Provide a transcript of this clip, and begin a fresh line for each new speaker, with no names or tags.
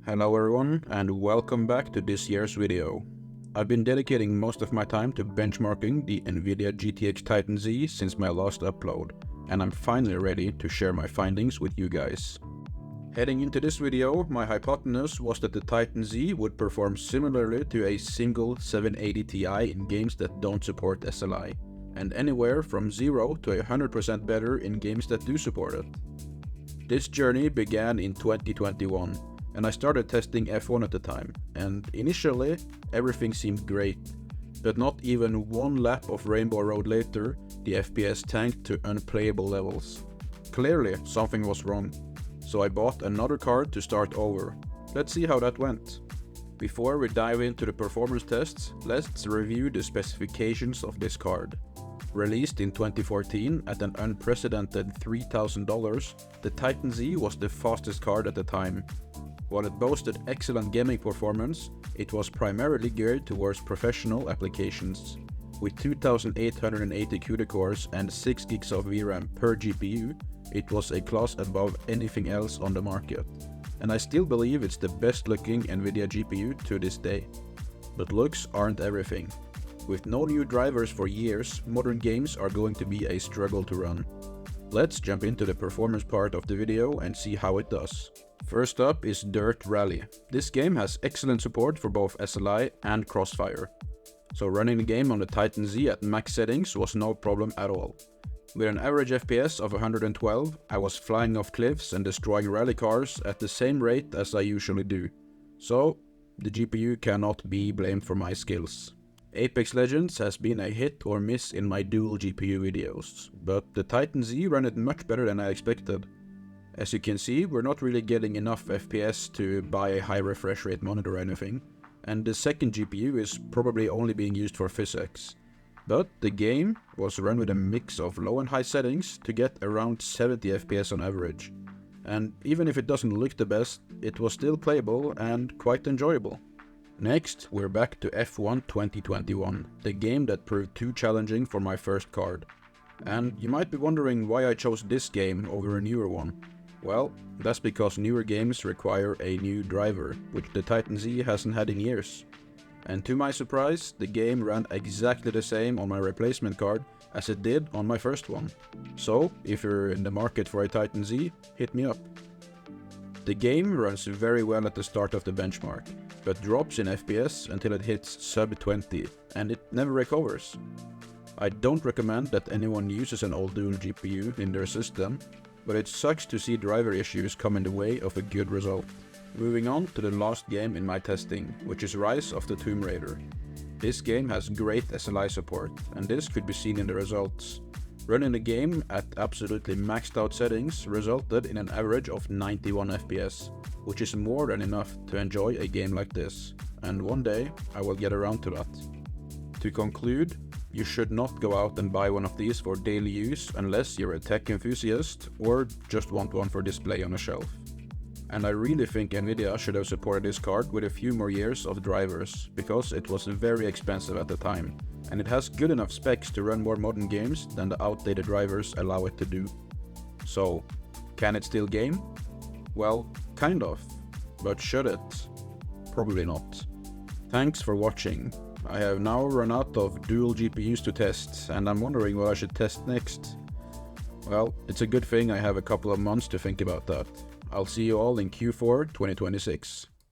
Hello everyone and welcome back to this year's video. I've been dedicating most of my time to benchmarking the Nvidia GTX Titan Z since my last upload, and I'm finally ready to share my findings with you guys. Heading into this video, my hypothesis was that the Titan Z would perform similarly to a single 780 Ti in games that don't support SLI, and anywhere from 0 to 100% better in games that do support it. This journey began in 2021, and I started testing F1 at the time, and initially everything seemed great, but not even one lap of Rainbow Road later, the FPS tanked to unplayable levels. Clearly something was wrong, so I bought another card to start over. Let's see how that went. Before we dive into the performance tests, let's review the specifications of this card. Released in 2014 at an unprecedented $3,000, the Titan Z was the fastest card at the time. While it boasted excellent gaming performance, it was primarily geared towards professional applications. With 2880 CUDA cores and 6 gigs of VRAM per GPU, it was a class above anything else on the market. And I still believe it's the best looking Nvidia GPU to this day. But looks aren't everything. With no new drivers for years, modern games are going to be a struggle to run. Let's jump into the performance part of the video and see how it does. First up is Dirt Rally. This game has excellent support for both SLI and Crossfire. So running the game on the Titan Z at max settings was no problem at all. With an average FPS of 112, I was flying off cliffs and destroying rally cars at the same rate as I usually do. So the GPU cannot be blamed for my skills. Apex Legends has been a hit or miss in my dual GPU videos, but the Titan Z ran it much better than I expected. As you can see, we're not really getting enough FPS to buy a high refresh rate monitor or anything, and the second GPU is probably only being used for physics. But the game was run with a mix of low and high settings to get around 70 FPS on average. And even if it doesn't look the best, it was still playable and quite enjoyable. Next, we're back to F1 2021, the game that proved too challenging for my first card. And you might be wondering why I chose this game over a newer one. Well, that's because newer games require a new driver, which the Titan Z hasn't had in years. And to my surprise, the game ran exactly the same on my replacement card as it did on my first one. So, if you're in the market for a Titan Z, hit me up. The game runs very well at the start of the benchmark, but drops in FPS until it hits sub 20, and it never recovers. I don't recommend that anyone uses an old dual GPU in their system, but it sucks to see driver issues come in the way of a good result. Moving on to the last game in my testing, which is Rise of the Tomb Raider. This game has great SLI support, and this could be seen in the results. Running the game at absolutely maxed out settings resulted in an average of 91 FPS, which is more than enough to enjoy a game like this, and one day I will get around to that. To conclude, you should not go out and buy one of these for daily use unless you're a tech enthusiast or just want one for display on a shelf. And I really think Nvidia should have supported this card with a few more years of drivers, because it was very expensive at the time, and it has good enough specs to run more modern games than the outdated drivers allow it to do. So, can it still game? Well, kind of, but should it? Probably not. Thanks for watching. I have now run out of dual GPUs to test, and I'm wondering what I should test next. Well, it's a good thing I have a couple of months to think about that. I'll see you all in Q4 2026.